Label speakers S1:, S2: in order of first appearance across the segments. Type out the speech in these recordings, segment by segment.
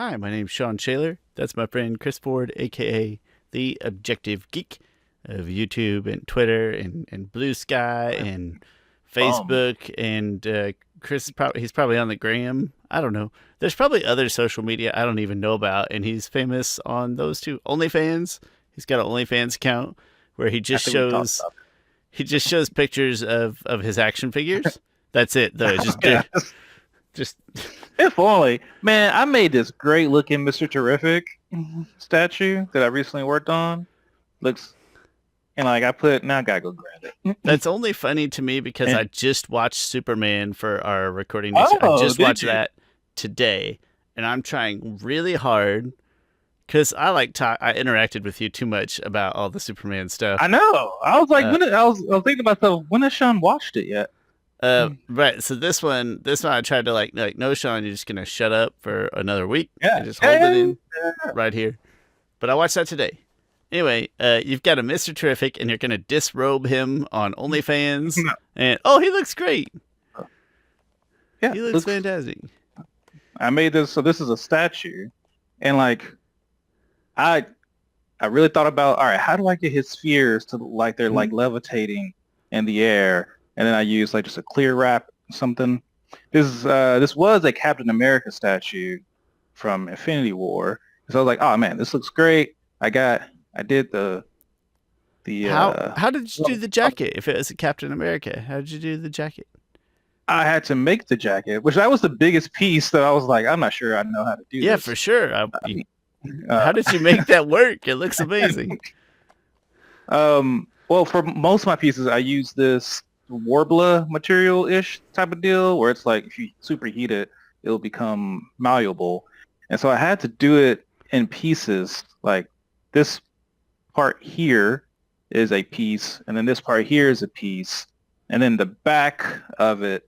S1: Hi, my name's Shawn Shaler. That's my friend Chris Ford, aka the Objective Geek of YouTube and Twitter and Blue Sky and
S2: Bum.
S1: Facebook. And he's probably on the gram. I don't know. There's probably other social media I don't even know about, and he's famous on those two. OnlyFans. He's got an OnlyFans account where
S2: I think we've talked about
S1: he just shows pictures of his action figures. That's it though.
S2: that. Yeah.
S1: Just
S2: If only. Man, I made this great looking Mr. Terrific statue that I recently worked on. Looks and like now I gotta go grab it.
S1: That's only funny to me because I
S2: And
S1: just watched Superman for our recording next. I
S2: oh,
S1: just
S2: did
S1: watched
S2: you?
S1: that today, and I'm trying really hard because I interacted with you too much about all the Superman
S2: I
S1: stuff.
S2: know. I was like,
S1: Uh,
S2: I was thinking to myself, when has Sean watched it yet?
S1: right. So this one, I tried to like, no, Sean, you're just gonna shut up for another week
S2: Yeah.
S1: and just hold it
S2: Yeah.
S1: in right here. But I watched that today. Anyway, you've got a Mr. Terrific, and you're gonna disrobe him on OnlyFans,
S2: No.
S1: and oh, he looks great.
S2: Yeah.
S1: He looks
S2: Looks
S1: fantastic.
S2: I made this so this is a statue. And like I I really thought about, all right, how do I get his spheres to look like they're like levitating in the air? And then I used like just a clear wrap something. This was a Captain America statue from Infinity War. So I was like, oh man, this looks great. I did the
S1: How did you do the jacket? If it was a Captain America, how did you do the jacket?
S2: I had to make the jacket, which that was the biggest piece that I was like, I'm not sure I know how to do
S1: Yeah, for
S2: this.
S1: sure.
S2: Uh,
S1: How did you make that work? It looks amazing.
S2: well, for most of my pieces, I use this Warbler material-ish type of deal where it's like if you superheat it, it'll become malleable. And so I had to do it in pieces. Like this part here is a piece, and then this part here is a piece, and then the back of it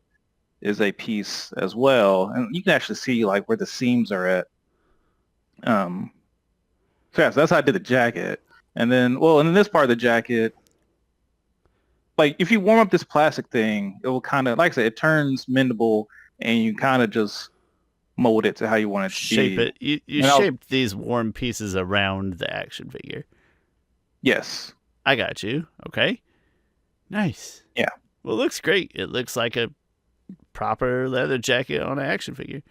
S2: is a piece as well. And you can actually see like where the seams are at. Um, so yeah, so that's how I did the jacket. And then this part of the jacket, like if you warm up this plastic thing, it will kind of, like I said, it turns mendable, and you kind of just mold it to how you want it to
S1: Shape
S2: be.
S1: it. You
S2: And I was,
S1: shaped these warm pieces around the action figure.
S2: yes,
S1: I got you. Okay. Nice.
S2: yeah,
S1: Well, it looks great. It looks like a proper leather jacket on an action figure.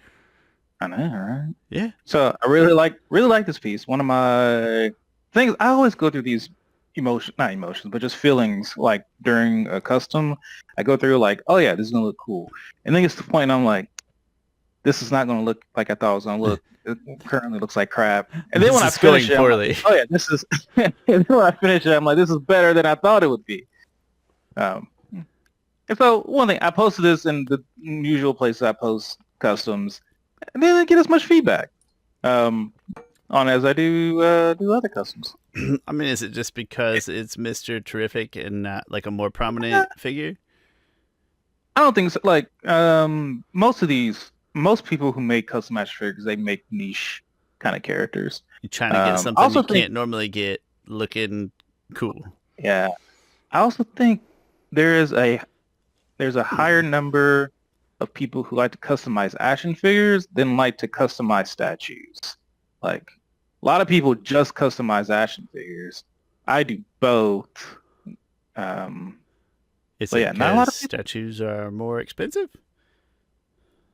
S2: I know, right?
S1: Yeah.
S2: So I really like this piece. One of my things, I always go through these not emotions, but just feelings like during a custom. I go through like, oh yeah, this is gonna look cool. And then it's the point I'm like, this is not gonna look like I thought it was gonna look. It currently looks like crap. And then
S1: This
S2: when I
S1: is
S2: finish
S1: going
S2: it, I'm like,
S1: poorly.
S2: oh yeah, this is and then when I finish it, I'm like, this is better than I thought it would be. Um, and so one thing, I posted this in the usual place I post customs, and they didn't get as much feedback um, on as I do other customs.
S1: I mean, is it just because it's Mr. Terrific and not like a more
S2: Uh,
S1: prominent figure?
S2: I don't think so. Like most people who make custom action figures, they make niche kind of characters.
S1: You're trying to get
S2: I
S1: something
S2: also
S1: you
S2: think,
S1: can't normally get looking cool.
S2: yeah, I also think there is a there's a higher number of people who like to customize action figures than like to customize statues. Like a lot of people just customize action figures. I do both. Um,
S1: Is
S2: but
S1: it
S2: yeah, not a lot
S1: because
S2: of people.
S1: statues are more expensive?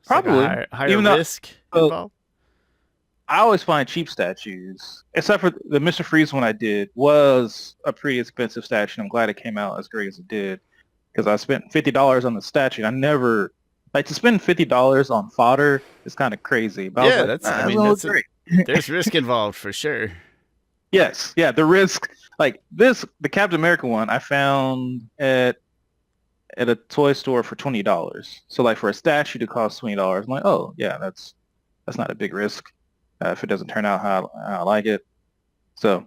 S1: It's like a
S2: Probably,
S1: higher
S2: even though
S1: risk
S2: uh,
S1: involved.
S2: I always find cheap statues, except for the Mr. Freeze one I did was a pretty expensive statue. I'm glad it came out as great as it did because I spent $50 on the statue. I never like to spend $50 on fodder is kind of crazy, but I was
S1: Yeah,
S2: like,
S1: that's. I
S2: nah, it's
S1: mean,
S2: gonna look great.
S1: there's risk involved for sure.
S2: Yes, yeah, the risk like this, the Captain America one I found at a toy store for $20. So like for a statue to cost $20, I'm like, oh yeah, that's not a big risk if it doesn't turn out how I like it. So,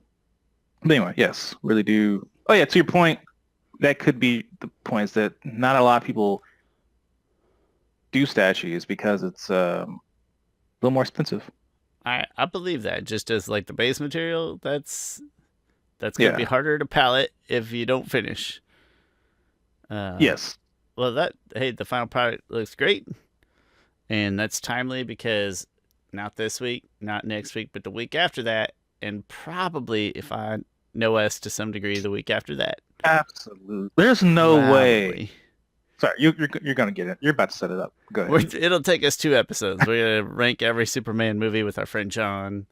S2: but anyway, yes, really do. Oh yeah, to your point, that could be the points that not a lot of people do statues because it's a little more expensive.
S1: I believe that just as like the base material, that's gonna be
S2: Yeah.
S1: harder to palette if you don't finish. Uh,
S2: Yes.
S1: well, that hey, the final product looks great, and that's timely because not this week, not next week, but the week after that, and probably, if I know us to some degree, the week after that.
S2: Absolutely. There's no way.
S1: Probably.
S2: Sorry, you're gonna get it. You're about to set it up. Go ahead.
S1: It'll take us 2 episodes. We're gonna rank every Superman movie with our friend John,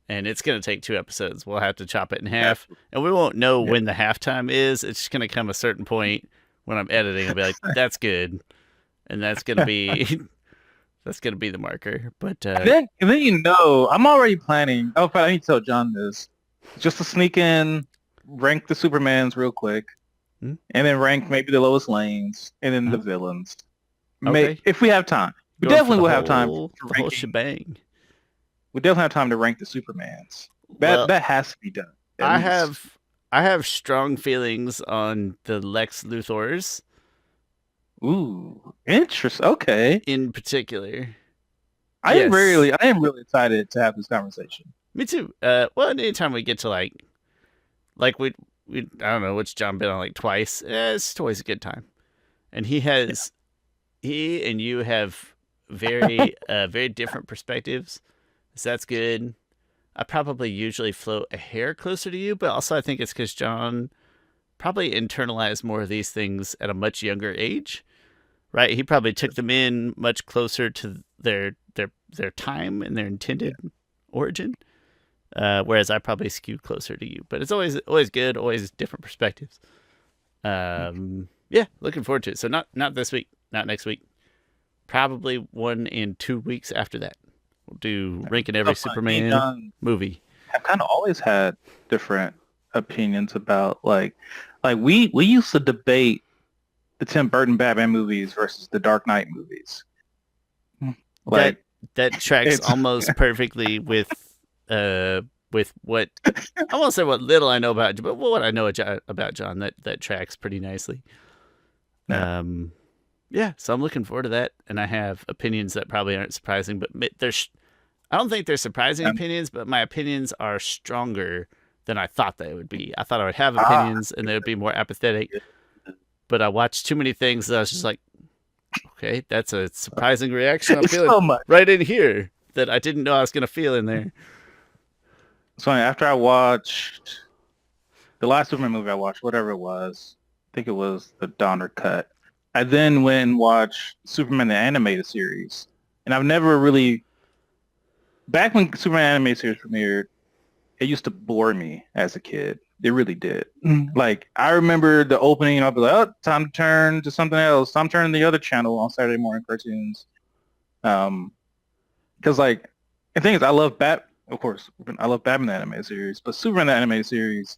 S1: and it's gonna take 2 episodes. We'll have to chop it in half, and we won't know when the halftime is. It's just gonna come a certain point when I'm editing. I'll be like, "That's good," and that's gonna be that's gonna be the marker. But
S2: and then I'm already planning. Oh, but I need to tell John this, just to sneak in, rank the Supermans real quick, and then rank maybe the Lois Lanes, and then the villains.
S1: Okay.
S2: If we have time, we
S1: Going
S2: definitely
S1: for
S2: will
S1: the
S2: have time.
S1: whole shebang.
S2: We definitely have time to rank the Supermans. That has to be done.
S1: I have strong feelings on the Lex Luthors.
S2: Ooh, interesting. Okay.
S1: In particular.
S2: I am really excited to have this conversation.
S1: Me too. Well, anytime we get to like we I don't know, what's John been on like twice. It's always a good time. And he and you have very very different perspectives. So that's good. I probably usually float a hair closer to you, but also I think it's because John probably internalized more of these things at a much younger age, right? He probably took them in much closer to their time and their intended origin, whereas I probably skewed closer to you. But it's always good, always different perspectives. Yeah, looking forward to it. So not this week, not next week, probably 1 and 2 weeks after that. We'll do ranking every Superman movie.
S2: I've kind of always had different opinions about like we used to debate the Tim Burton Batman movies versus the Dark Knight movies.
S1: Like that tracks almost perfectly with what I won't say what little I know about, but what I know about John. That tracks pretty nicely. Yeah. Yeah, so I'm looking forward to that, and I have opinions that probably aren't surprising, but I don't think they're surprising opinions, but my opinions are stronger than I thought they would be. I thought I would have opinions, and they would be more apathetic, but I watched too many things that I was just like, okay, that's a surprising reaction I'm feeling right in here that I didn't know I was going to feel in there.
S2: So after I watched the last Superman movie I watched, whatever it was, I think it was the Donner cut, I then went and watched Superman the Animated Series. And I've never really... Back when Superman Animated Series premiered, it used to bore me as a kid. It really did. Like, I remember the opening, and I'll be like, oh, time to turn to something else. I'm turning the other channel on Saturday morning cartoons. Because, like, the thing is, I love of course, I love Batman the Animated Series, but Superman the Animated Series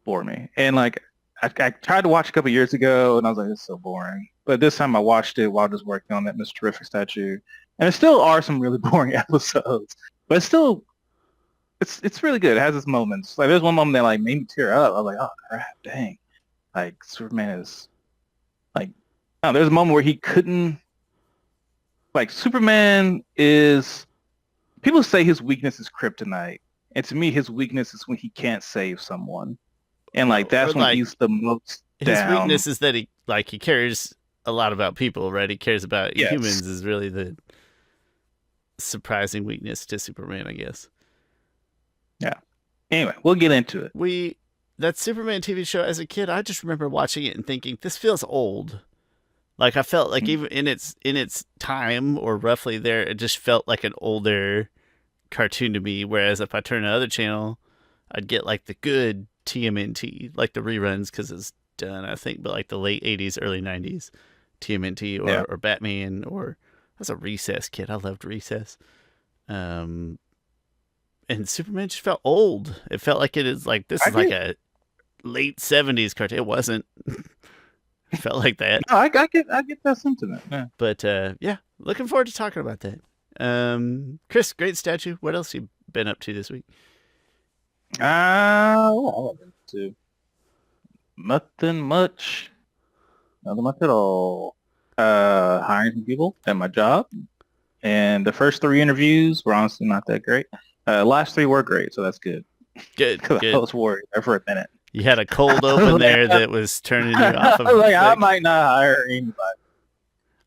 S2: bore me. And, like, I tried to watch a couple years ago, and I was like, it's so boring. But this time I watched it while just working on that Mr. Terrific statue. And there still are some really boring episodes. But it's really good. It has its moments. Like, there's one moment that, like, made me tear up. I was like, oh, crap, dang. Like, Superman is, like... No, there's a moment where he couldn't... Like, Superman is... People say his weakness is kryptonite. And to me, his weakness is when he can't save someone. And like that's when he's the most down.
S1: His weakness is that he cares a lot about people, right? He cares about humans is really the surprising weakness to Superman, I guess.
S2: Yeah. Anyway, we'll get into it.
S1: That Superman TV show as a kid, I just remember watching it and thinking, this feels old. Like I felt like even in its time or roughly there, it just felt like an older cartoon to me. Whereas if I turn another channel, I'd get like the good TMNT, like the reruns, because it's done, I think, but like the late 80s, early 90s TMNT or Batman, or I was a Recess kid. I loved Recess. And Superman just felt old. It felt like it is like, this is like a late 70s cartoon. It wasn't. It felt like that.
S2: No, I get that sentiment. Yeah.
S1: But yeah, looking forward to talking about that. Chris, great statue. What else you been up to this week?
S2: Nothing much at all. Hiring some people at my job, and the first 3 interviews were honestly not that great. Last 3 were great, so that's good.
S1: Good.
S2: I was worried there for a minute.
S1: You had a cold open there that was turning you off of
S2: like, I might not hire anybody.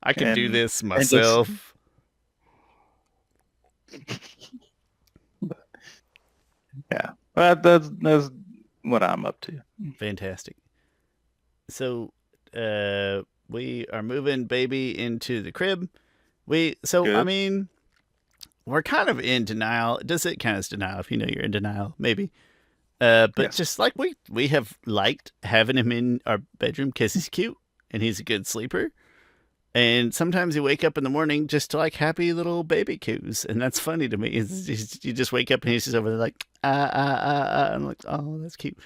S1: I can do this myself.
S2: Yeah, that's what I'm up to.
S1: Fantastic. So, we are moving baby into the crib. I
S2: Good.
S1: mean, we're kind of in denial. Does it count as denial if you know you're in denial? Maybe. But
S2: Yes.
S1: just like we have liked having him in our bedroom because he's cute and he's a good sleeper. And sometimes you wake up in the morning just to like happy little baby coos, and that's funny to me. You just wake up and he's just over there like I'm like, oh, that's cute.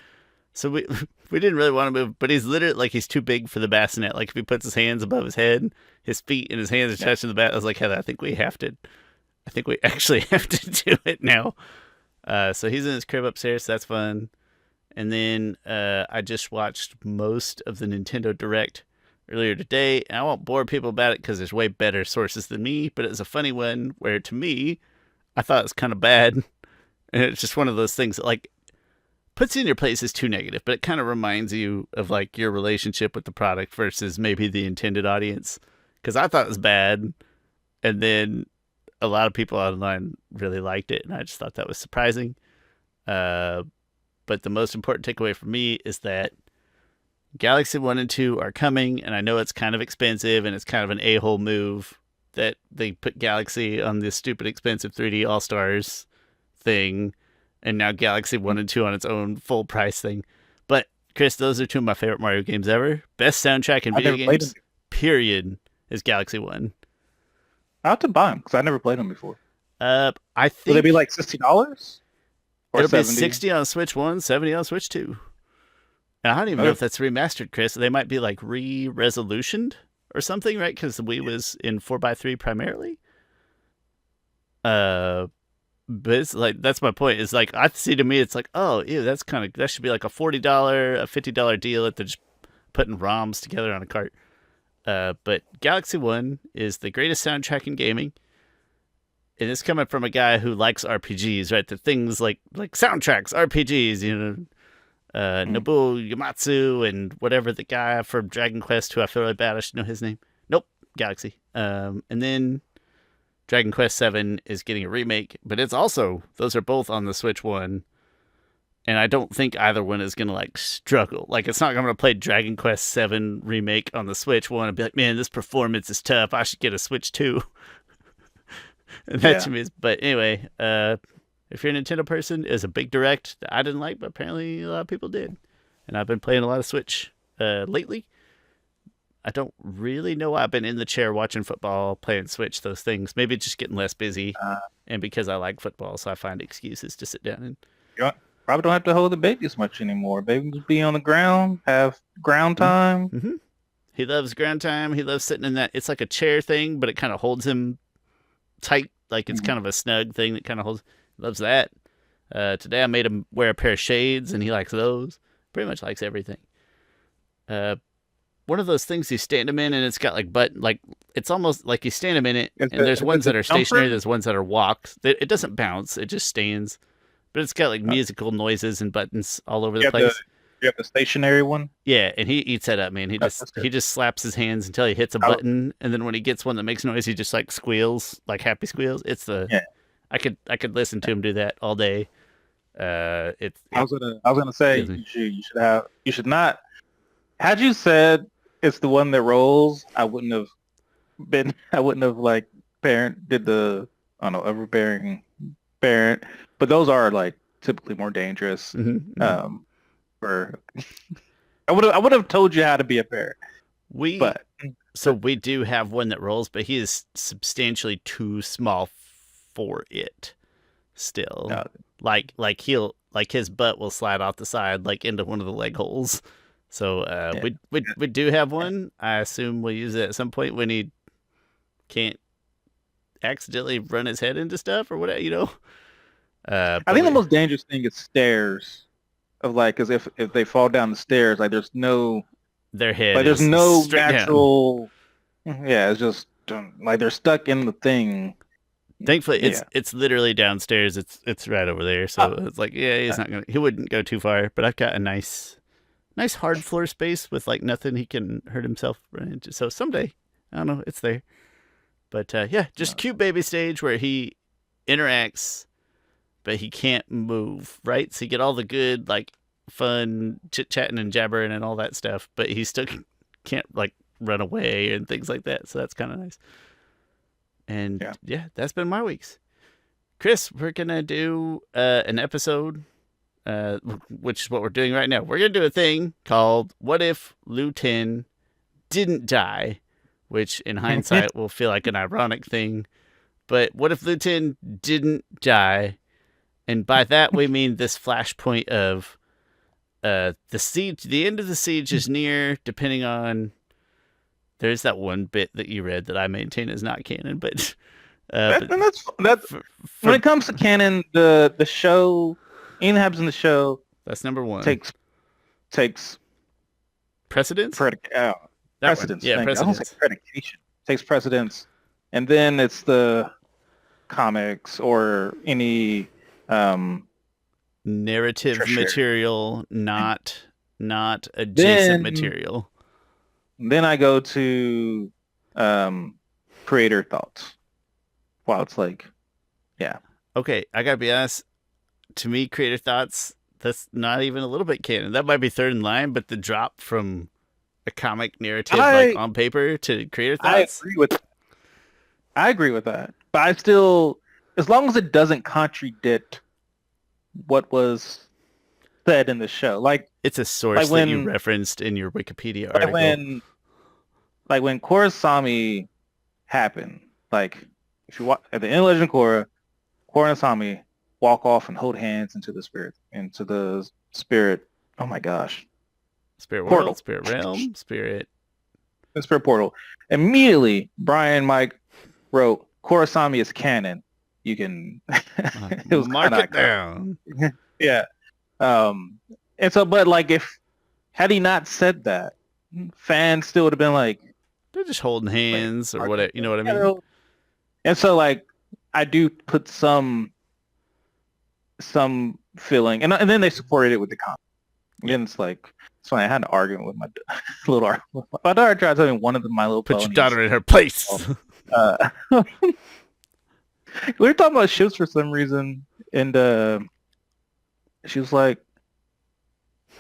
S1: So we we didn't really want to move, but he's literally like he's too big for the bassinet. Like if he puts his hands above his head, his feet and his hands are
S2: Yeah.
S1: touching the bat. I was like, Heather, I think we have to. I think we actually have to do it now. So he's in his crib upstairs. So that's fun. And then I just watched most of the Nintendo Direct earlier today. And I won't bore people about it because there's way better sources than me. But it's a funny one where, to me, I thought it was kind of bad. And it's just one of those things that, like, puts you in your place is too negative, but it kind of reminds you of, like, your relationship with the product versus maybe the intended audience. Because I thought it was bad. And then a lot of people online really liked it. And I just thought that was surprising. But the most important takeaway for me is that Galaxy 1 and 2 are coming, and I know it's kind of expensive and it's kind of an a-hole move that they put Galaxy on this stupid expensive 3D All-Stars thing, and now Galaxy 1 and 2 on its own full price thing. But, Chris, those are two of my favorite Mario games ever. Best soundtrack in
S2: I
S1: video
S2: never played them.
S1: games, period, is Galaxy 1.
S2: I have to buy them because I never played them before.
S1: I
S2: Will they
S1: think
S2: be like $60 or
S1: it'll be
S2: 70?
S1: 60 on Switch 1, 70 on Switch 2. And I don't even know if that's remastered, Chris. They might be like re-resolutioned or something, right? Because the Wii was in 4:3 primarily. But it's like that's my point. It's like I see to me, it's like, oh, ew, that should be like a $40, a $50 deal that they're just putting ROMs together on a cart. But Galaxy 1 is the greatest soundtrack in gaming. And it's coming from a guy who likes RPGs, right? The things like soundtracks, RPGs, Nobuo Uematsu and whatever the guy from Dragon Quest who I feel really bad I should know his name. Nope, Galaxy. And then Dragon Quest 7 is getting a remake, but those are both on the Switch 1. And I don't think either one is going to like struggle. Like it's not going to play Dragon Quest 7 remake on the Switch 1 and be like, man, this performance is tough. I should get a Switch 2. And that to me is, but anyway, if you're a Nintendo person, it's a big direct that I didn't like, but apparently a lot of people did. And I've been playing a lot of Switch lately. I don't really know why I've been in the chair watching football, playing Switch, those things. Maybe just getting less busy. And because I like football, so I find excuses to sit down and...
S2: You probably don't have to hold the baby as much anymore. Baby can just be on the ground, have ground time.
S1: Mm-hmm. He loves ground time. He loves sitting in that. It's like a chair thing, but it kind of holds him tight. Like it's kind of a snug thing that kind of holds... Loves that. Today I made him wear a pair of shades, and he likes those. Pretty much likes everything. One of those things you stand him in, and it's got like it's almost like you stand him in it, and there's ones that are stationary, there's ones that are walks. It doesn't bounce, it just stands. But it's got like musical noises and buttons all over the place.
S2: You have the stationary one?
S1: Yeah, and he eats that up, man. He just slaps his hands until he hits a button, and then when he gets one that makes noise, he just like squeals, like happy squeals. I could listen to him do that all day. I
S2: was gonna say you should not. Had you said it's the one that rolls, I wouldn't have like did the overbearing parent. But those are like typically more dangerous.
S1: Mm-hmm.
S2: I would have told you how to be a parent.
S1: So we do have one that rolls, but he is substantially too small for it still. Like his butt will slide off the side like into one of the leg holes. So we do have one. I assume we'll use it at some point when he can't accidentally run his head into stuff or whatever, I
S2: think the most dangerous thing is stairs. Because if they fall down the stairs, like there's no
S1: their head.
S2: Like there's no natural. Down. Yeah, it's just like they're stuck in the thing.
S1: Thankfully, it's literally downstairs. It's right over there. So it's like, he wouldn't go too far. But I've got a nice hard floor space with like nothing he can hurt himself run into. So someday, I don't know, it's there. But just cute baby stage where he interacts, but he can't move, right? So you get all the good, like, fun chit-chatting and jabbering and all that stuff, but he still can't, like, run away and things like that. So that's kind of nice. And
S2: Yeah.
S1: yeah, that's been my weeks. Chris, we're going to do an episode, which is what we're doing right now. We're going to do a thing called What If Luten Didn't Die, which in hindsight will feel like an ironic thing. But what if Luten didn't die? And by that we mean this flashpoint of the siege. The end of the siege is near, depending on. There's that one bit that you read that I maintain is not canon, but
S2: that's
S1: for,
S2: when it comes to canon, the show, anything that happens in the show
S1: that's number one.
S2: Takes
S1: precedence.
S2: Precedence.
S1: Yeah,
S2: Thank you. I don't say
S1: precedence.
S2: predication. Takes precedence, and then it's the comics or any
S1: narrative
S2: tertiary
S1: material, not adjacent material.
S2: Then I go to creator thoughts. Wow, it's like, yeah.
S1: Okay, I gotta be honest. To me, creator thoughts, that's not even a little bit canon. That might be third in line, but the drop from a comic narrative like on paper to creator thoughts.
S2: I agree with that. But I still, as long as it doesn't contradict what was said in the show, like
S1: it's a source that you referenced in your Wikipedia article.
S2: When Korra happened, like if you watch at the end of Legend of Korra, Korra and Asami walk off and hold hands into the spirit. Oh my gosh.
S1: Spirit
S2: portal.
S1: World, Spirit Realm, Spirit.
S2: The Spirit Portal. Immediately, Bryan Mike wrote, Korra is canon. You can
S1: it was mark it down.
S2: Yeah. And so, but like had he not said that, fans still would have been like,
S1: they're just holding hands or whatever. You know what I mean?
S2: And so like, I do put some feeling, and then they supported it with the comic. Again, it's like, it's funny. I had an argument with my my daughter tried to tell me one of My Little Ponies.
S1: Put your daughter in her place.
S2: We were talking about ships for some reason, and she was like,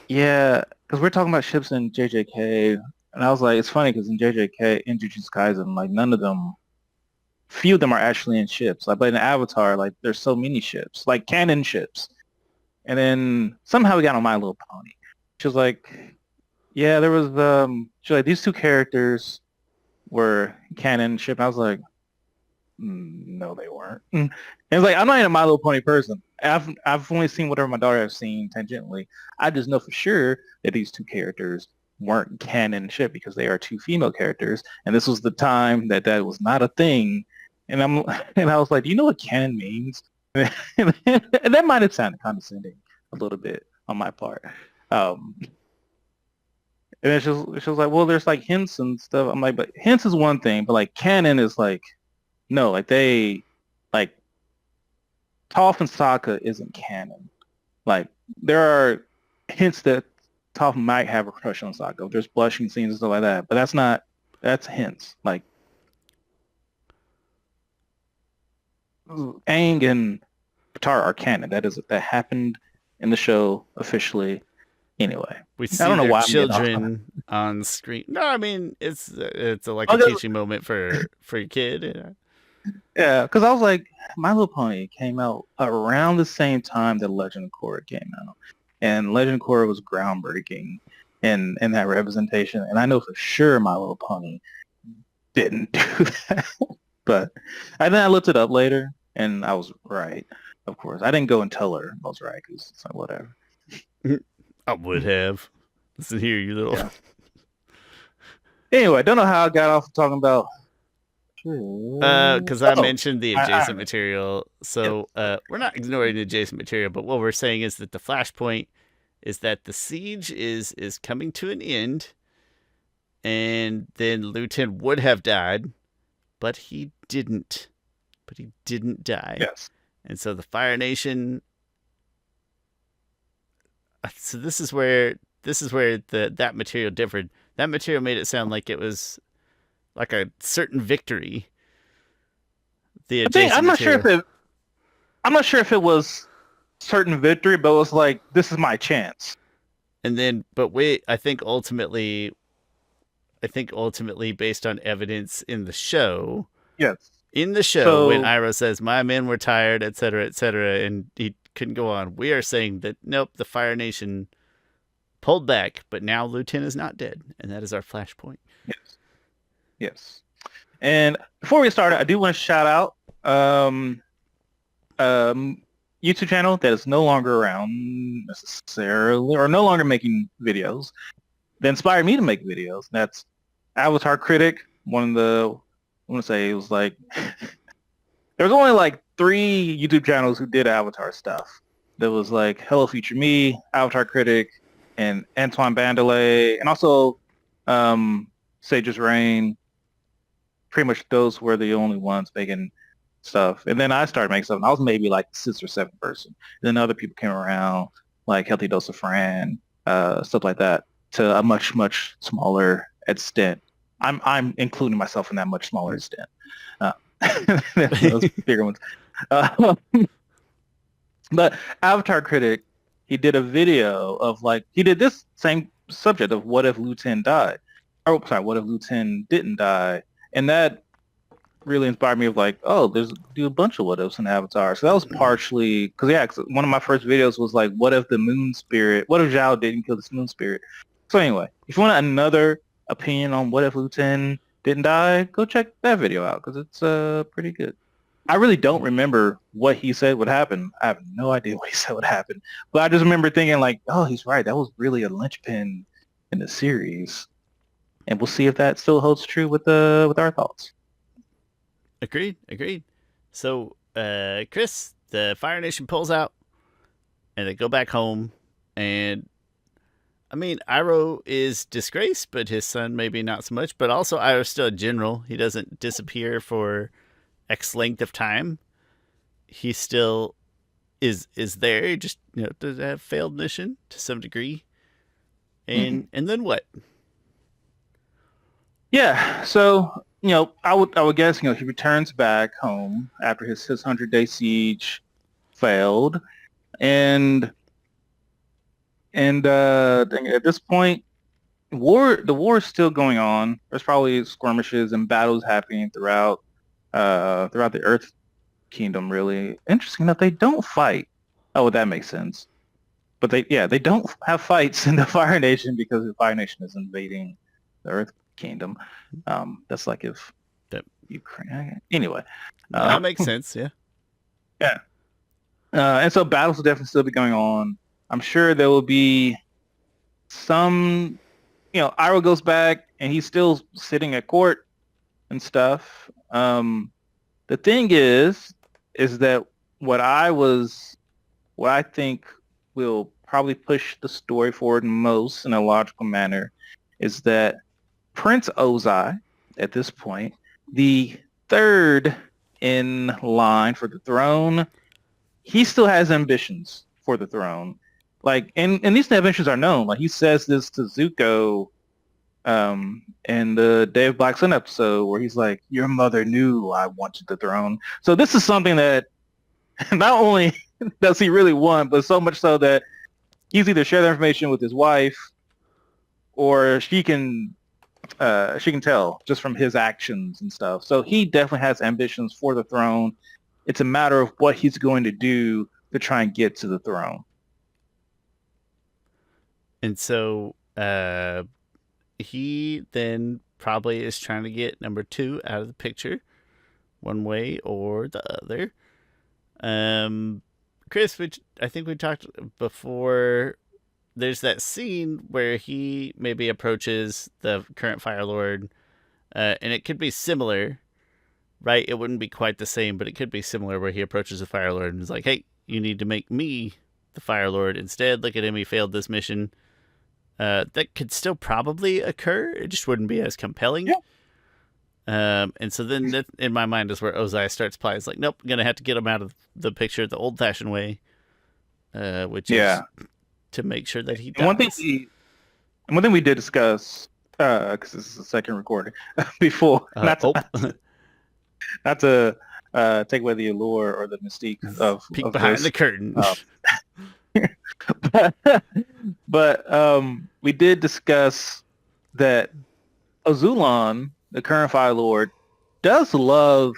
S2: yeah, because we're talking about ships in JJK, and I was like, it's funny because in JJK, in Jujutsu Kaisen, like none of them, few of them are actually in ships. Like, but in Avatar, like there's so many ships, like canon ships. And then somehow we got on My Little Pony. She was like, yeah, there was, she was like, these two characters were canon ship. I was like, no, they weren't. And it's like, I'm not even a My Little Pony person. I've only seen whatever my daughter has seen tangentially. I just know for sure that these two characters weren't canon ship because they are two female characters. And this was the time that was not a thing. And I was like, do you know what canon means? And that might have sounded condescending a little bit on my part. And then she was like, well, there's like hints and stuff. I'm like, but hints is one thing, but like canon is like, no, like they, like Toph and Sokka isn't canon. Like there are hints that Toph might have a crush on Sokka. There's blushing scenes and stuff like that, but that's hints. Like Aang and Katara are canon. That happened in the show officially. Anyway,
S1: we see their children on screen. No, I mean it's like a teaching moment for your kid.
S2: Yeah, because I was like, My Little Pony came out around the same time that Legend of Korra came out, and Legend of Korra was groundbreaking in that representation. And I know for sure My Little Pony didn't do that. But then I looked it up later, and I was right. Of course, I didn't go and tell her I was right because it's like whatever.
S1: I would have. Listen here, you little.
S2: Yeah. Anyway, I don't know how I got off talking about.
S1: Because I mentioned the adjacent material, so we're not ignoring the adjacent material, but what we're saying is that the flashpoint is that the siege is coming to an end, and then Luten would have died, but he didn't. But he didn't die.
S2: Yes.
S1: And so the Fire Nation. So this is where that material differed. That material made it sound like it was like a certain victory. The adjacent
S2: I'm not
S1: material.
S2: sure if I'm not sure if it was certain victory, but it was like, this is my chance.
S1: And then, but I think ultimately, based on evidence
S2: Yes.
S1: in the show, when
S2: So
S1: Iroh says, "My men were tired," etc., and he couldn't go on, we are saying that nope, the Fire Nation pulled back, but now Luten is not dead, and that is our flashpoint.
S2: yes, yes. And before we get started, I do want to shout out um, YouTube channel that is no longer around necessarily, or no longer making videos, that inspired me to make videos. That's Avatar Critic. One of the, I want to say it was like, there was only like 3 YouTube channels who did Avatar stuff. There was like Hello Future Me, Avatar Critic, and Antoine Bandelay, and also Sage's Reign. Pretty much those were the only ones making stuff. And then I started making stuff. And I was maybe like the 6th or 7th person. And then other people came around, like Healthy Dose of Fran, stuff like that, to a much, much smaller extent. I'm including myself in that much smaller extent. Uh, those bigger ones. Uh, but Avatar Critic, he did a video of like, he did this same subject of what if Luten died? Or sorry, what if Luten didn't die? And that really inspired me of like, oh, there's do a bunch of what ifs in Avatar. So that was partially because yeah, 'cause one of my first videos was like, what if the moon spirit? What if Zhao didn't kill this moon spirit? So anyway, if you want another opinion on what if Luten didn't die, go check that video out because it's pretty good. I really don't remember what he said would happen. I have no idea what he said would happen, but I just remember thinking like, oh, he's right. That was really a linchpin in the series, and we'll see if that still holds true with our thoughts.
S1: Agreed. So, Chris, the Fire Nation pulls out, and they go back home, and I mean, Iroh is disgraced, but his son maybe not so much. But also, Iroh's still a general. He doesn't disappear for X length of time. He still is there. He just does have failed mission to some degree. And then what?
S2: Yeah, so I would guess he returns back home after his 100-day siege failed, and at this point, the war is still going on. There's probably skirmishes and battles happening throughout the Earth Kingdom. Really interesting enough, they don't fight. Oh, well, that makes sense. But they don't have fights in the Fire Nation because the Fire Nation is invading the Earth Kingdom. That's like if
S1: That
S2: Ukraine. Anyway,
S1: that makes sense. Yeah.
S2: yeah. And so battles will definitely still be going on. I'm sure there will be some. Iroh goes back and he's still sitting at court and stuff. The thing is that what I was, what I think will probably push the story forward most in a logical manner is that Prince Ozai, at this point, the third in line for the throne, he still has ambitions for the throne. Like, and these ambitions are known. Like, he says this to Zuko in the Day of Black Sun episode where he's like, your mother knew I wanted the throne. So this is something that not only does he really want, but so much so that he's either shared the information with his wife or she can tell just from his actions and stuff. So he definitely has ambitions for the throne. It's a matter of what he's going to do to try and get to the throne.
S1: And so he then probably is trying to get number 2 out of the picture, one way or the other. Chris, which I think we talked before, there's that scene where he maybe approaches the current Fire Lord, and it could be similar, right? It wouldn't be quite the same, but it could be similar where he approaches the Fire Lord and is like, hey, you need to make me the Fire Lord instead. Look at him, he failed this mission. That could still probably occur. It just wouldn't be as compelling.
S2: Yeah.
S1: And so then that, in my mind, is where Ozai starts playing. It's like, nope, I'm going to have to get him out of the picture the old-fashioned way, which is to make sure that he dies.
S2: And one thing we did discuss, because this is the second recording, before, not to take away the allure or the mystique
S1: Peek
S2: of
S1: behind
S2: this.
S1: the curtain.
S2: Uh, but we did discuss that Azulon, the current Fire Lord, does love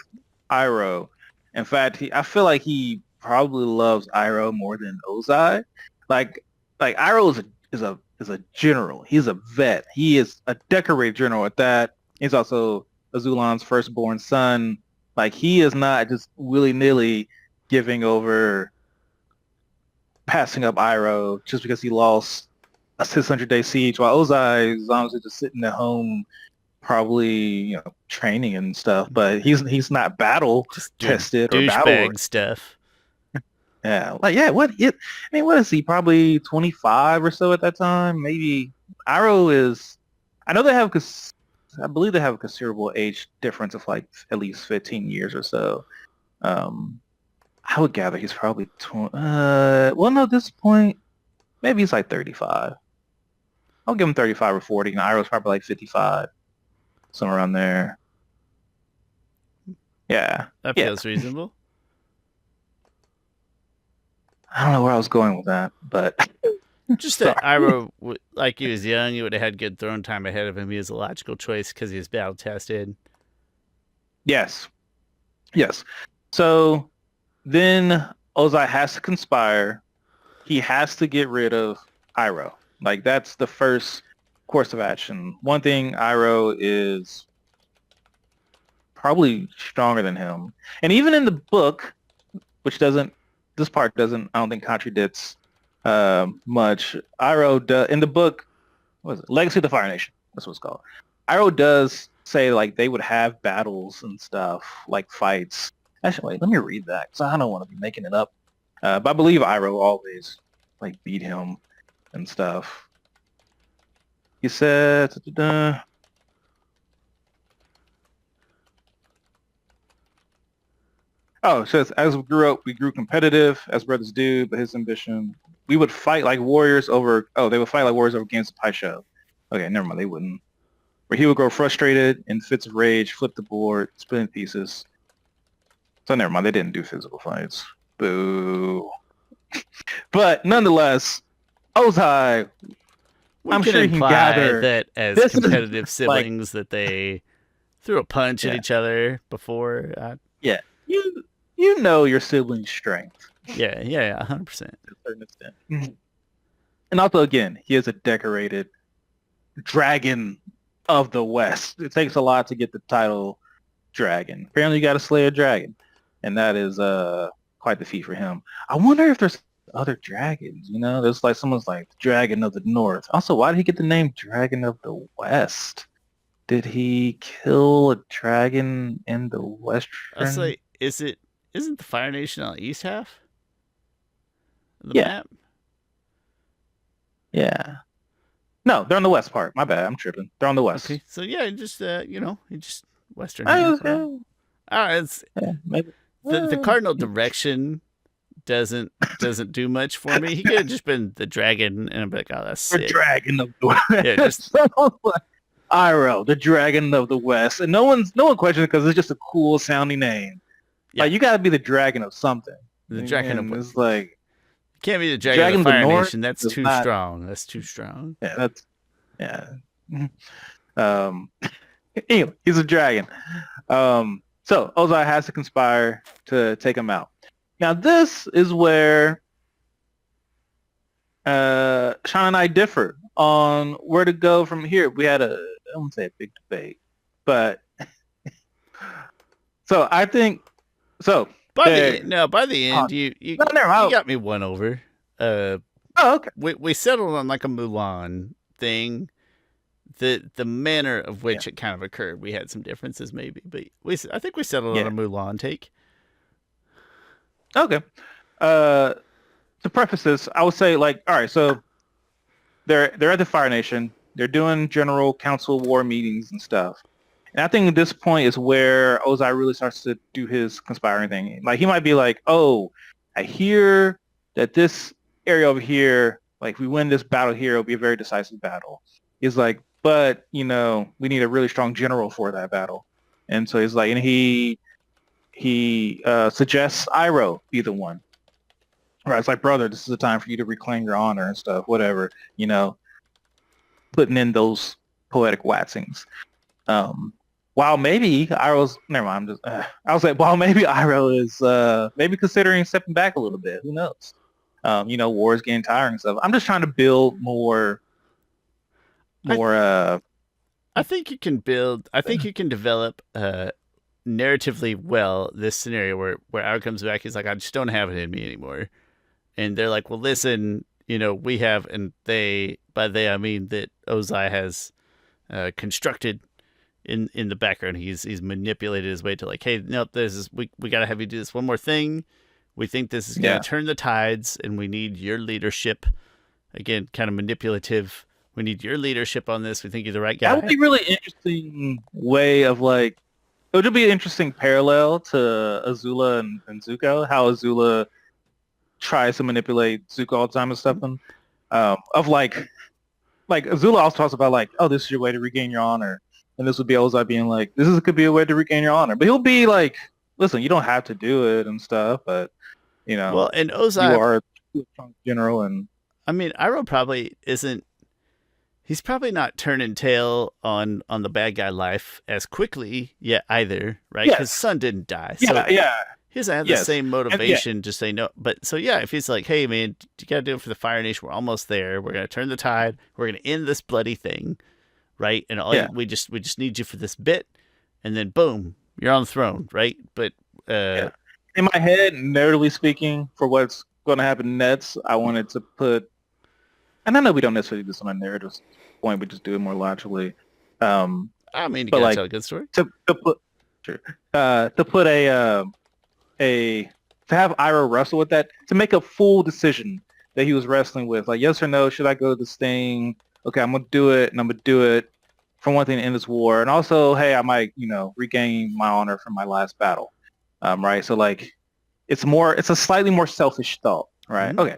S2: Iroh. In fact, I feel like he probably loves Iroh more than Ozai. Like, Iroh is a general. He's a vet. He is a decorated general at that. He's also Azulon's firstborn son. Like, he is not just willy-nilly giving over, passing up Iroh just because he lost a 600-day siege, while Ozai is honestly just sitting at home, probably training and stuff. But he's not battle
S1: Just doing
S2: tested or battle work.
S1: douchebag stuff.
S2: Yeah, like I mean, what is he? Probably 25 or so at that time. Maybe Iroh is. I know they have I believe they have a considerable age difference of like at least 15 years or so. Um, I would gather he's probably 20. Well, no, at this point, maybe he's like 35. I'll give him 35 or 40. And Iroh's probably like 55, somewhere around there. Yeah,
S1: That
S2: yeah.
S1: feels reasonable.
S2: I don't know where I was going with that, but
S1: Just that Iroh, like he was young, he would have had good throne time ahead of him. He was a logical choice because he was battle tested.
S2: yes, yes. So then Ozai has to conspire. He has to get rid of Iroh. Like, that's the first course of action. One thing, Iroh is probably stronger than him. And even in the book, which this part doesn't, I don't think contradicts much. Iroh in the book, what is it? Legacy of the Fire Nation. That's what it's called. Iroh does say like they would have battles and stuff, like fights. Actually, wait, let me read that because I don't want to be making it up. But I believe Iroh always like beat him and stuff. He said, oh, it says, as we grew up, we grew competitive, as brothers do, but his ambition, we would fight like warriors over, they would fight like warriors over games of Pai Show. Okay, never mind, they wouldn't. Where he would grow frustrated in fits of rage, flip the board, split in pieces. So never mind, they didn't do physical fights. Boo. But nonetheless, Ozai,
S1: We
S2: I'm
S1: can
S2: sure you can
S1: imply
S2: gather
S1: that as
S2: this is
S1: competitive
S2: like,
S1: siblings that they threw a punch at
S2: yeah,
S1: each other before.
S2: yeah, you know your sibling's strength
S1: Yeah, 100%.
S2: to a certain extent. And also, again, he is a decorated dragon of the West. It takes a lot to get the title dragon. Apparently, you got to slay a dragon, and that is quite the feat for him. I wonder if there's other dragons. There's like someone's like Dragon of the North. Also, why did he get the name Dragon of the West? Did he kill a dragon in the
S1: I'll
S2: Western?
S1: say, isn't the Fire Nation on the east half of the
S2: Yeah,
S1: map?
S2: yeah. No, they're on the west part. My bad. I'm tripping. They're on the west.
S1: Okay, so yeah, just he just western
S2: I
S1: half.
S2: was, yeah,
S1: It's
S2: yeah, maybe.
S1: the cardinal direction doesn't do much for me. He could have just been the dragon, and I'm like, oh, that's
S2: The
S1: sick.
S2: Dragon of the West.
S1: Yeah, just
S2: Iroh, the Dragon of the West, and no one questions it because it's just a cool sounding name.
S1: Yeah.
S2: Like, you got to be the dragon of something.
S1: the dragon
S2: And
S1: of
S2: it's like
S1: can't be the dragon of the Fire
S2: North
S1: Nation. That's
S2: is
S1: too
S2: not.
S1: strong. That's too strong.
S2: Yeah, that's yeah. Um. Anyway, he's a dragon. So Ozai has to conspire to take him out. Now this is where Shawn and I differ on where to go from here. We had I won't say a big debate, but so I think so.
S1: By the end, you
S2: No, never mind.
S1: you got me one over.
S2: Oh, okay.
S1: We settled on like a Mulan thing. The manner of which it kind of occurred, we had some differences maybe, but I think we settled on a Mulan take.
S2: Okay. To preface this, I would say, like, all right, so they're at the Fire Nation. They're doing general council war meetings and stuff. And I think at this point is where Ozai really starts to do his conspiring thing. Like, he might be like, oh, I hear that this area over here, like, if we win this battle here, it'll be a very decisive battle. He's like, but, we need a really strong general for that battle. And so he's like, and he he suggests Iroh be the one. Right, it's like, brother, this is the time for you to reclaim your honor and stuff, whatever, putting in those poetic waxings. While maybe Iroh's, never mind, I was like, while maybe Iroh is maybe considering stepping back a little bit, who knows? War is getting tiring and stuff. I'm just trying to build more,
S1: I
S2: more, uh,
S1: I think you can build. I think you can develop narratively well this scenario where Iroh comes back. He's like, I just don't have it in me anymore, and they're like, well, listen, we have, and they, by they I mean that Ozai has constructed in the background. He's manipulated his way to like, hey, no, this is we got to have you do this one more thing. We think this is going
S2: yeah.
S1: to turn the tides, and we need your leadership. Again, kind of manipulative. We need your leadership on this. We think you're the right
S2: That would
S1: guy.
S2: be really interesting way of like, it would be an interesting parallel to Azula and Zuko, how Azula tries to manipulate Zuko all the time and stuff. And, of like Azula also talks about like, oh, this is your way to regain your honor. And this would be Ozai being like, could be a way to regain your honor. But he'll be like, listen, you don't have to do it and stuff, but
S1: Well, and
S2: you
S1: Ozai,
S2: are a strong general and
S1: I mean, Iroh probably isn't. He's probably not turning tail on the bad guy life as quickly yet either, right? Because
S2: yes.
S1: Son didn't die, so
S2: Yeah.
S1: he doesn't have the
S2: Yes.
S1: same
S2: And yeah,
S1: motivation to say no. But so yeah, if he's like, hey man, you gotta do it for the Fire Nation. We're almost there. We're gonna turn the tide. We're gonna end this bloody thing, right? And
S2: yeah.
S1: we just need you for this bit, and then boom, you're on the throne, right? But
S2: Yeah. In my head, narratively speaking, for what's going to happen next, I wanted to put, and I know we don't necessarily do this on a narrative point, we just do it more logically.
S1: I mean, you
S2: But
S1: gotta
S2: like
S1: tell a good story.
S2: to put, sure, to put a to have Iroh wrestle with that, to make a full decision that he was wrestling with, like yes or no, should I go to this thing? Okay, I'm gonna do it, and I'm gonna do it for one thing to end this war, and also, hey, I might, regain my honor from my last battle. Right. So like, it's a slightly more selfish thought, right?
S1: Mm-hmm.
S2: Okay.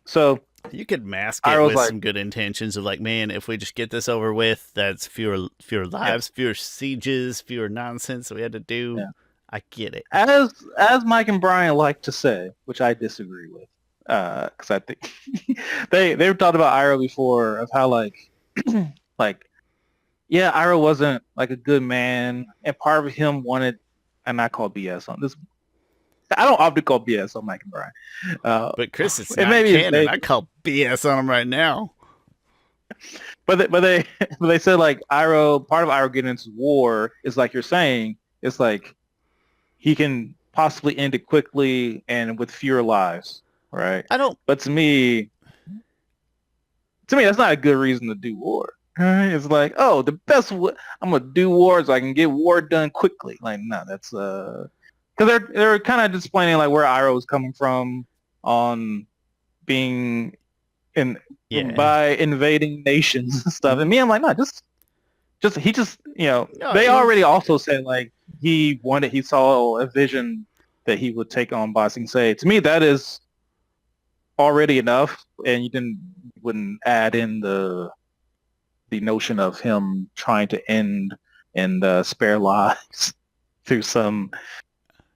S2: So
S1: You could mask it
S2: Iroh's
S1: with
S2: like,
S1: some good intentions of like, man, if we just get this over with, that's fewer
S2: yeah,
S1: lives, fewer sieges, fewer nonsense that we had to do.
S2: yeah.
S1: I get it.
S2: As Mike and Bryan like to say, which I disagree with, because I think they've talked about Iroh before of how like like yeah, Iroh wasn't like a good man, and part of him wanted, and I call BS on this. I don't often call BS on Mike and Bryan.
S1: But Chris, it's
S2: And
S1: not
S2: maybe it's
S1: canon.
S2: they,
S1: I call BS on him right now.
S2: but they but they said like Iroh, part of Iroh getting into war is like you're saying, it's like he can possibly end it quickly and with fewer lives, right?
S1: I don't.
S2: But to me, that's not a good reason to do war. Right? It's like, oh, I'm gonna do war so I can get war done quickly. Like, no, that's because they're kind of explaining like where Iroh is coming from on being in
S1: Yeah.
S2: by invading nations and stuff. And me, I'm like, no, he just
S1: No,
S2: they
S1: it was-
S2: already also said like he saw a vision that he would take on Ba Sing Se. To me, that is already enough, and wouldn't add in the notion of him trying to end and spare lives through some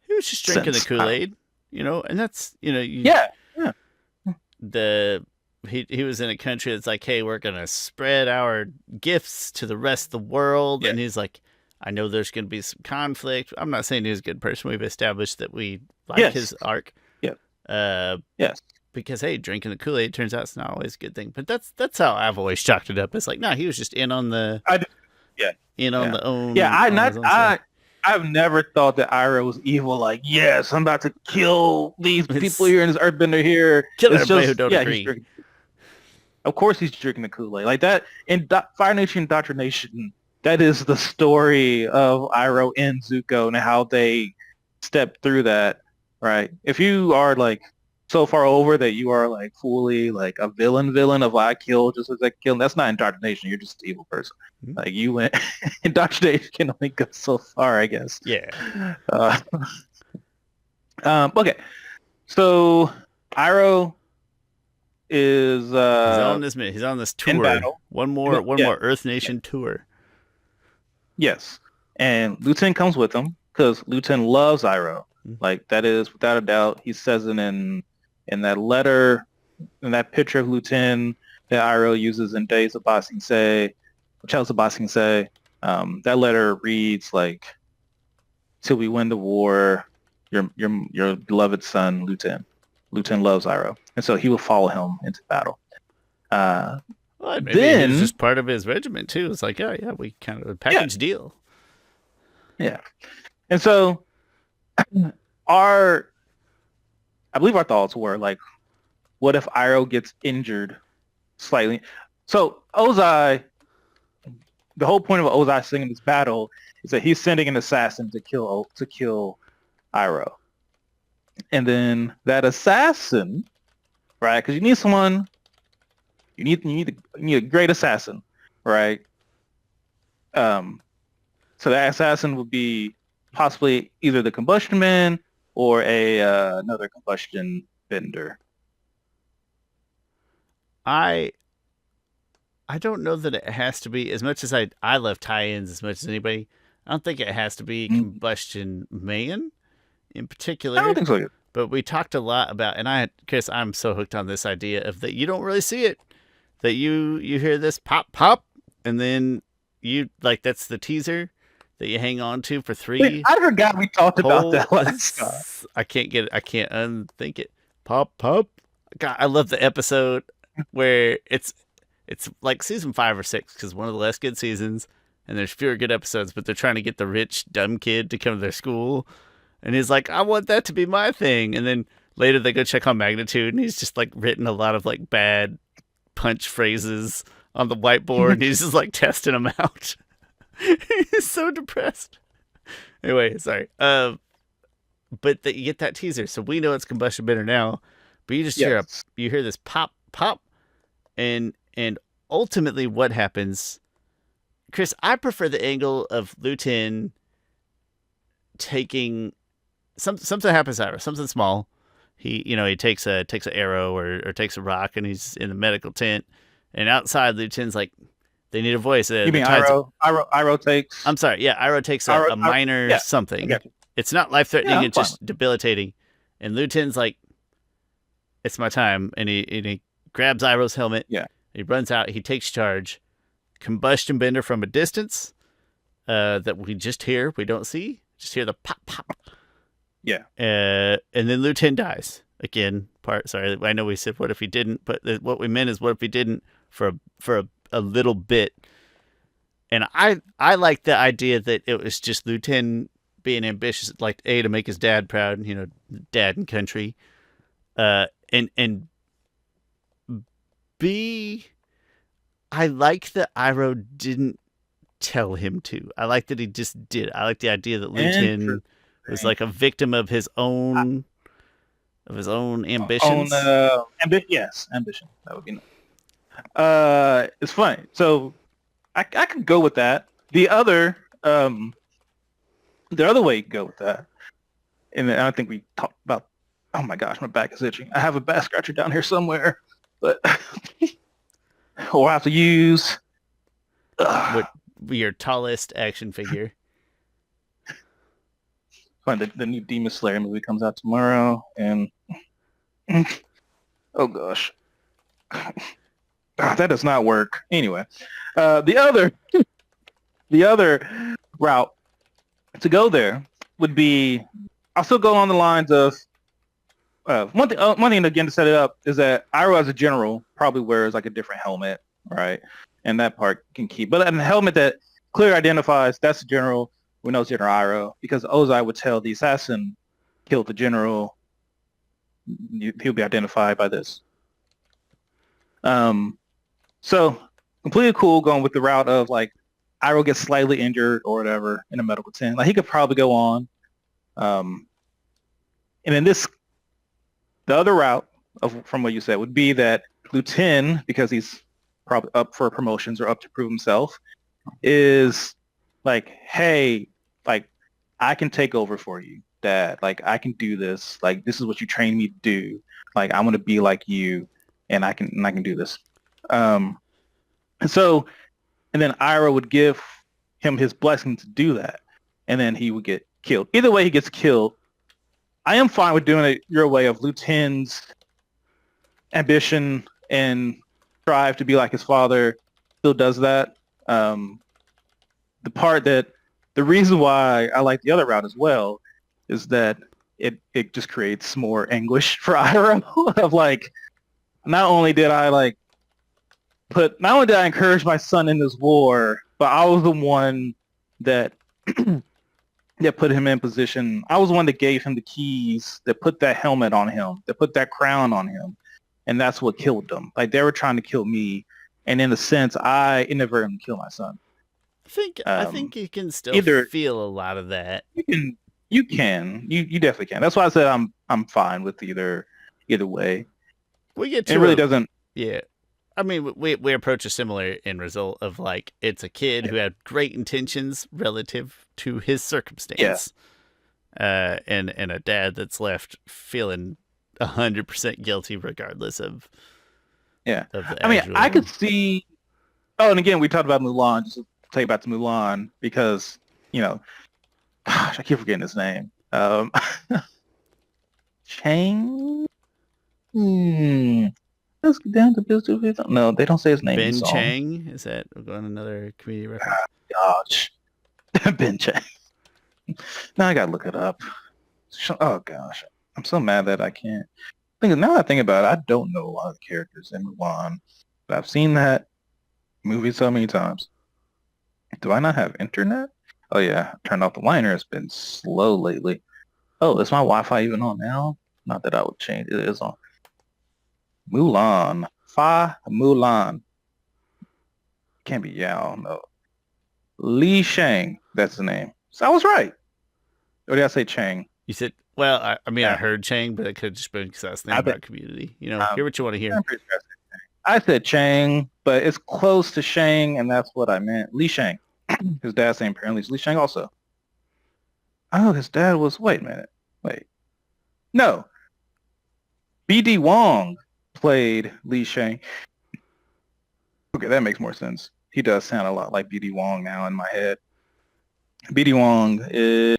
S1: He was just drinking the
S2: sense.
S1: Kool-Aid, and that's
S2: Yeah, yeah,
S1: he was in a country that's like, hey, we're gonna spread our gifts to the rest of the world,
S2: yeah,
S1: and he's like, I know there's gonna be some conflict. I'm not saying he's a good person. We've established that we like
S2: yes,
S1: his arc.
S2: yeah,
S1: Uh,
S2: yes,
S1: because hey, drinking the Kool-Aid turns out it's not always a good thing. But that's how I've always chalked it up. It's like, no, he was just in on the
S2: I, yeah,
S1: in on
S2: yeah,
S1: the own.
S2: yeah.
S1: On his own side.
S2: I've never thought that Iroh was evil. Like, yes, I'm about to kill these people here and this Earthbender here.
S1: Kill
S2: It's
S1: everybody who
S2: just,
S1: don't
S2: yeah,
S1: agree.
S2: of course he's drinking the Kool-Aid like that. In Fire Nation Indoctrination, that is the story of Iroh and Zuko and how they step through that, right? If you are like so far over that you are like fully like a villain of I kill just as I kill, that's not indoctrination. You're just an evil person.
S1: Mhm.
S2: Like you went indoctrination can only go so far, I guess.
S1: Yeah.
S2: Okay. So Iroh is
S1: He's on this He's on this tour.
S2: battle.
S1: One more
S2: Yeah.
S1: Earth Nation tour.
S2: Yes. And Luten comes with him. because Luten loves Iroh.
S1: Mm.
S2: Like that is without a doubt. He says it in that letter, in that picture of Luten that Iroh uses in Days of Ba Sing Se, Tales of Ba Sing Se. That letter reads like, "Till we win the war, your beloved son Luten. Luten loves Iroh, and so he will follow him into battle." Uh,
S1: Well, maybe he was
S2: then,
S1: just part of his regiment too. It's like, oh yeah, we kind of a
S2: yeah,
S1: package deal.
S2: yeah, and so our, I believe our thoughts were like, what if Iroh gets injured slightly? So Ozai, the whole point of Ozai singing this battle is that he's sending an assassin to kill Iroh, and then that assassin, right? Because you need someone, you need a great assassin, right? Um, so that assassin would be possibly either the combustion man or a another combustion bender.
S1: I I don't know that it has to be as much as I love tie-ins as much as anybody. I don't think it has to be
S2: Mm,
S1: combustion man in
S2: I don't
S1: particular.
S2: think so.
S1: But we talked a lot about, and Chris, I'm so hooked on this idea of that you don't really see it. That you hear this pop pop, and then you like that's the teaser that you hang on to for
S2: Wait,
S1: three
S2: I forgot we talked about
S1: whole.
S2: that last time.
S1: I can't get it. I can't unthink it. Pop pop. God, I love the episode where it's like season 5 or 6 because one of the less good seasons, and there's fewer good episodes, but they're trying to get the rich dumb kid to come to their school, and he's like, I want that to be my thing, and then later they go check on Magnitude, and he's just like written a lot of like bad punch phrases on the whiteboard, and he's just like testing them out. He's so depressed. Anyway, sorry. But that you get that teaser, so we know it's combustion bitter now. But you just
S2: Yes.
S1: you hear this pop pop, and ultimately what happens, Chris? I prefer the angle of Luten taking something happens to Iroh, something small. He takes an arrow or takes a rock, and he's in the medical tent, and outside Luten's like, they need a voice.
S2: You
S1: The
S2: mean
S1: tides.
S2: Iroh takes
S1: I'm sorry. Yeah, Iroh takes a
S2: Iroh,
S1: minor
S2: yeah, I
S1: something.
S2: got you.
S1: It's not life
S2: Yeah,
S1: threatening.
S2: I'm
S1: It's
S2: fine with
S1: just debilitating. And Luten's like, it's my time, and he grabs Iroh's helmet.
S2: it. Yeah.
S1: He runs out. He takes charge. Combustion bender from a distance. That we just hear. We don't see. Just hear the pop pop.
S2: Yeah.
S1: And then Luten dies again. Sorry, I know we said what if he didn't, but what we meant is what if he didn't for a little bit. And I like the idea that it was just Luten being ambitious, like A, to make his dad proud, dad and country, and B, I like that Iroh didn't tell him to. I like that he just did. I like the idea that Luten was
S2: Interesting.
S1: like a victim of his
S2: I,
S1: own
S2: on
S1: ambitions.
S2: yes, ambition. That would be nice. It's funny. So I could go with that. The other way you can go with that, and I think we talked about. Oh my gosh, my back is itching. I have a back scratcher down here somewhere, but or I have to use.
S1: What your tallest action figure?
S2: The new Demon Slayer movie comes out tomorrow, and oh gosh, that does not work. Anyway, the other route to go there would be, I'll still go on the lines of one thing again to set it up is that Iroh as a general probably wears like a different helmet, right? And that part can keep, but a helmet that clearly identifies that's the general. We know it's General Iroh because Ozai would tell the assassin killed the general. He'll be identified by this. So completely cool going with the route of like Iroh gets slightly injured or whatever in a medical tent. Like he could probably go on. And then the other route from what you said would be that Luten, because he's probably up for promotions or up to prove himself, is like, hey, like I can take over for you, Dad. Like I can do this. Like this is what you trained me to do. Like I want to be like you, and I can do this. And and then Iroh would give him his blessing to do that, and then he would get killed. Either way, he gets killed. I am fine with doing it your way of Luten's ambition and strive to be like his father still does that. Um, the part that the reason why I like the other route as well is that it just creates more anguish for Iroh of like not only did I like not only did I encourage my son in this war, but I was the one that that put him in position. I was the one that gave him the keys, that put that helmet on him, that put that crown on him, and that's what killed them. Like they were trying to kill me, and in a sense, I inadvertently killed my son.
S1: I think you can still
S2: Either
S1: feel a lot of that.
S2: you definitely can. That's why I said I'm fine with either way.
S1: We get
S2: It
S1: to
S2: really
S1: a
S2: doesn't.
S1: yeah. I mean, we approach a similar end result of like it's a kid who had great intentions relative to his
S2: Yeah,
S1: circumstance, and a dad that's left feeling 100% guilty regardless
S2: yeah.
S1: of the
S2: I mean, I
S1: actual.
S2: could see. Oh, and again, we talked about Mulan. Just to take back to Mulan because gosh, I keep forgetting his name. Chang. Hmm. Let's get down to business. No, they don't say his name in the
S1: Ben
S2: song.
S1: Chang, is that going another comedian reference?
S2: Gosh, Ben Chang. Now I gotta look it up. Oh gosh, I'm so mad that I can't. Now that I think about it, I don't know a lot of the characters in Mulan, but I've seen that movie so many times. Do I not have internet? Oh yeah, I turned off the liner. It's been slow lately. Oh, is my Wi-Fi even on now? Not that I would change. It is on. Mulan. Fa Mulan. Can't be Yao. No. Li Shang. That's the name. So I was right. Or did I say Chang?
S1: You said, well, I mean, I
S2: Yeah.
S1: heard Chang, but it could have just been because I was thinking
S2: I think
S1: about community. Hear what you want to hear.
S2: I'm pretty sure I said Chang, but it's close to Shang, and that's what I meant. Li Shang. His dad's name apparently is Li Shang also. Oh, his dad was. Wait a minute. Wait. No. B.D. Wong played Li Shang. Okay, that makes more sense. He does sound a lot like B.D. Wong now in my head. B.D. Wong is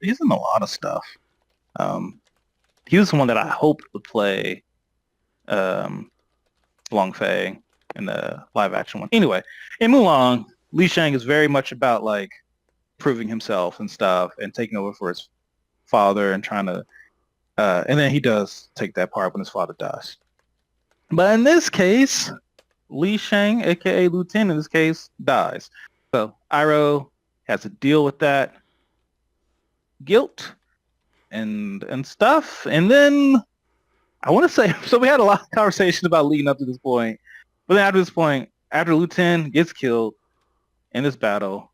S2: he's in a lot of stuff. Um, he was the one that I hoped would play um, Long Fei in the live action one. Anyway, in Mulan, Li Shang is very much about like proving himself and stuff and taking over for his father and trying to and then he does take that part when his father dies. But in this case, Li Shang, aka Luten in this case, dies. So Iroh has to deal with that guilt and stuff. And then I want to say, so we had a lot of conversation about leading up to this point. But then after this point, after Luten gets killed in this battle,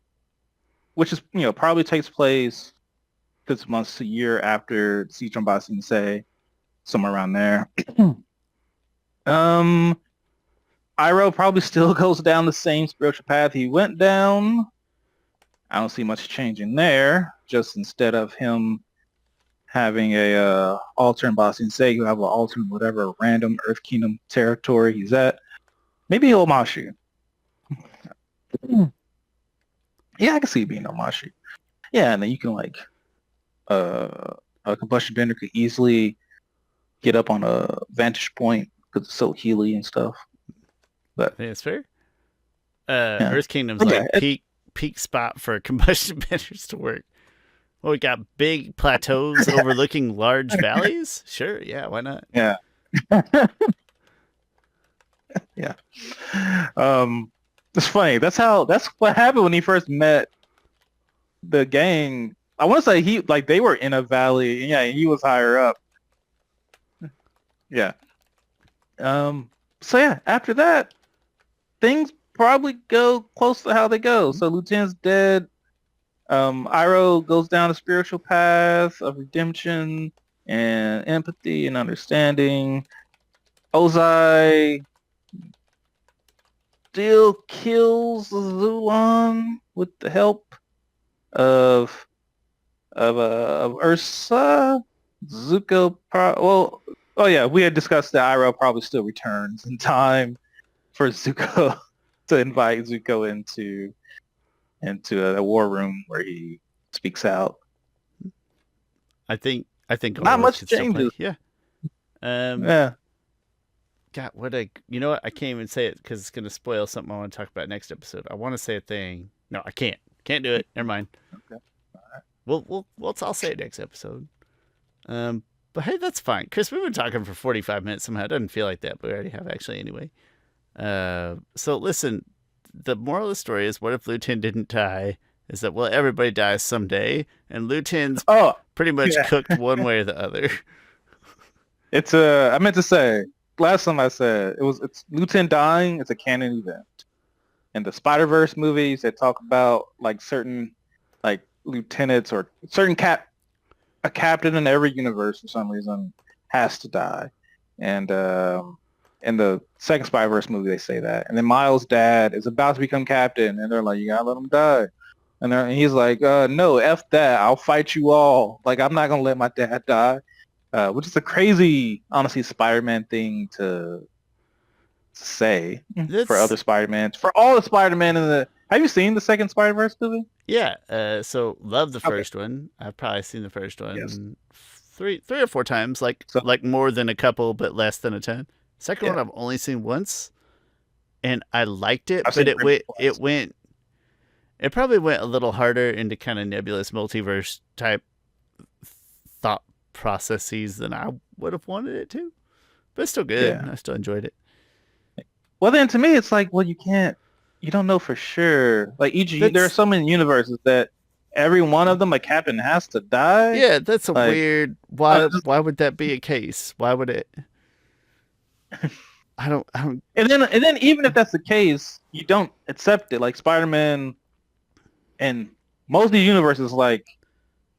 S2: which is, probably takes place 6 months to a year after Siege on Ba Sing Se, somewhere around there. um, Iroh probably still goes down the same spiritual path he went down. I don't see much changing there. Just instead of him having a alternate boss and say you have an alternate whatever random Earth Kingdom territory he's at. Maybe Omashu. Yeah, I can see it being Omashu. Yeah, and then you can like a combustion bender could easily get up on a vantage point because it's so healy and stuff. But
S1: I think it's fair.
S2: yeah,
S1: Earth Kingdom's
S2: but yeah,
S1: like peak spot for combustion benders to work. Well, we got big plateaus overlooking large valleys. Sure, yeah, why not?
S2: yeah, yeah. It's funny. That's what happened when he first met the gang. I want to say they were in a valley. Yeah, he was higher up. Yeah. So yeah, after that, things probably go close to how they go. So Lieutenant's dead. Iroh goes down a spiritual path of redemption and empathy and understanding. Ozai still kills Zulon with the help of of Ursa. Zuko. Oh yeah, we had discussed that Iroh probably still returns in time for Zuko to invite Zuko into a war room where he speaks out.
S1: I think all
S2: Not
S1: of us
S2: much
S1: could still play.
S2: changes.
S1: Yeah. Um.
S2: Yeah.
S1: God, you know what? I can't even say it because it's gonna spoil something I want to talk about next episode. I want to say a thing. No, I can't. Can't do it. Never mind.
S2: Okay.
S1: I'll say it next episode. But hey, that's fine. Chris, we've been talking for 45 minutes somehow. It doesn't feel like that, but we already have actually anyway. So listen, the moral of the story is what if Luten didn't die? Is that, well, everybody dies someday, and Luten's
S2: Oh,
S1: pretty much
S2: yeah.
S1: cooked one way or the other.
S2: It's I meant to say last time I said it's Lieutenant dying. It's a canon event. In the Spider-Verse movies, they talk about like certain like lieutenants or certain a captain in every universe for some reason has to die. And in the second Spider-Verse movie, they say that. And then Miles' dad is about to become captain, and they're like, "You gotta let him die." And he's like, "No, f that. I'll fight you all. Like, I'm not gonna let my dad die." Which is a crazy, honestly, Spider-Man thing to say for other
S1: That's
S2: Spider-Mans. For all the Spider-Man in the... Have you seen the second Spider-Verse movie?
S1: Yeah. So love the
S2: Okay.
S1: first one. I've probably seen the first
S2: Yes.
S1: one three or four times, like
S2: So,
S1: more than a couple, but less than a 10. Second one
S2: yeah.
S1: I've only seen once, and I liked it,
S2: I've
S1: but
S2: seen it twice.
S1: it probably went a little harder into kind of nebulous multiverse type thought processes than I would have wanted it to. But it's still good.
S2: Yeah.
S1: I still enjoyed it.
S2: Well, then to me, it's like, well, you don't know for sure. Like there are
S1: That's
S2: so many universes that every one of them, a captain has to die.
S1: Yeah, that's a
S2: Like,
S1: weird.
S2: just,
S1: Why would that be a case? Why would it? I don't.
S2: and then even if that's the case, you don't accept it. Like Spider-Man and most of these universes, like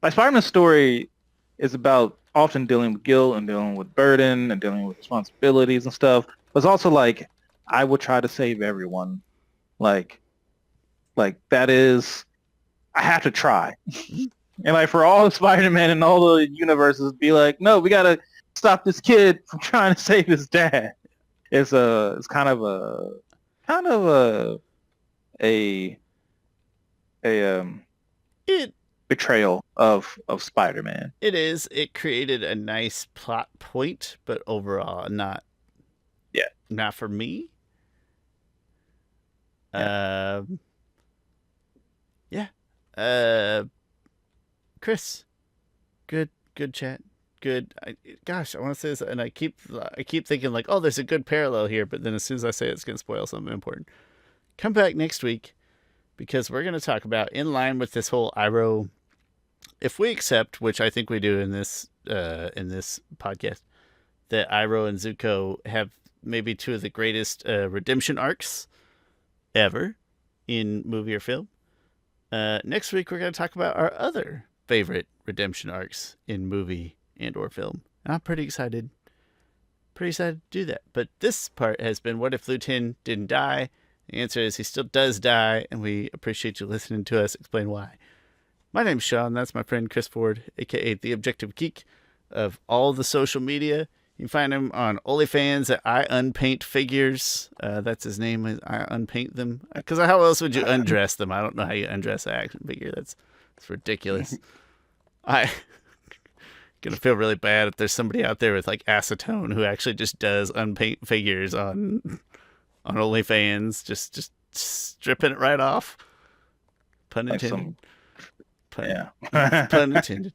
S2: Spider-Man's story is about often dealing with guilt and dealing with burden and dealing with responsibilities and stuff. But it's also like, I will try to save everyone. Like, that is, I have to try. And like for all the Spider-Man and all the universes, be like, no, we gotta stop this kid from trying to save his dad. It's kind of a a
S1: It
S2: betrayal of Spider-Man.
S1: it is. It created a nice plot point, but overall,
S2: Yeah.
S1: not for me.
S2: Yeah.
S1: Um. Yeah. Uh. Chris, good chat. Good. Gosh, I want to say this, and I keep thinking like, oh, there's a good parallel here, but then as soon as I say it, it's gonna spoil something important. Come back next week because we're gonna talk about, in line with this whole Iroh, if we accept, which I think we do in this podcast, that Iroh and Zuko have maybe two of the greatest redemption arcs ever in movie or film. Next week we're going to talk about our other favorite redemption arcs in movie and or film. And I'm pretty excited. Pretty excited to do that. But this part has been, what if Luten didn't die? The answer is he still does die, and we appreciate you listening to us explain why. My name's Shawn. That's my friend Chris Ford, aka The Objective Geek of all the social media. You can find him on OnlyFans at I Unpaint Figures. That's his name. I unpaint them. Because how else would you undress them? I don't know how you undress an action figure. That's ridiculous. I gonna feel really bad if there's somebody out there with like acetone who actually just does unpaint figures on OnlyFans, just stripping it right off. Pun
S2: Like
S1: intended.
S2: some Yeah.
S1: Pun intended.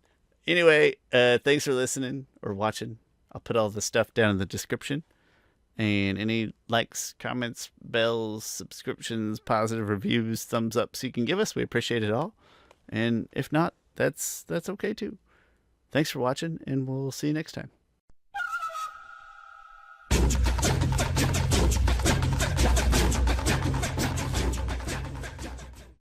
S1: Anyway, thanks for listening or watching. I'll put all the stuff down in the description. And any likes, comments, bells, subscriptions, positive reviews, thumbs ups you can give us, we appreciate it all. And if not, that's okay too. Thanks for watching, and we'll see you next time.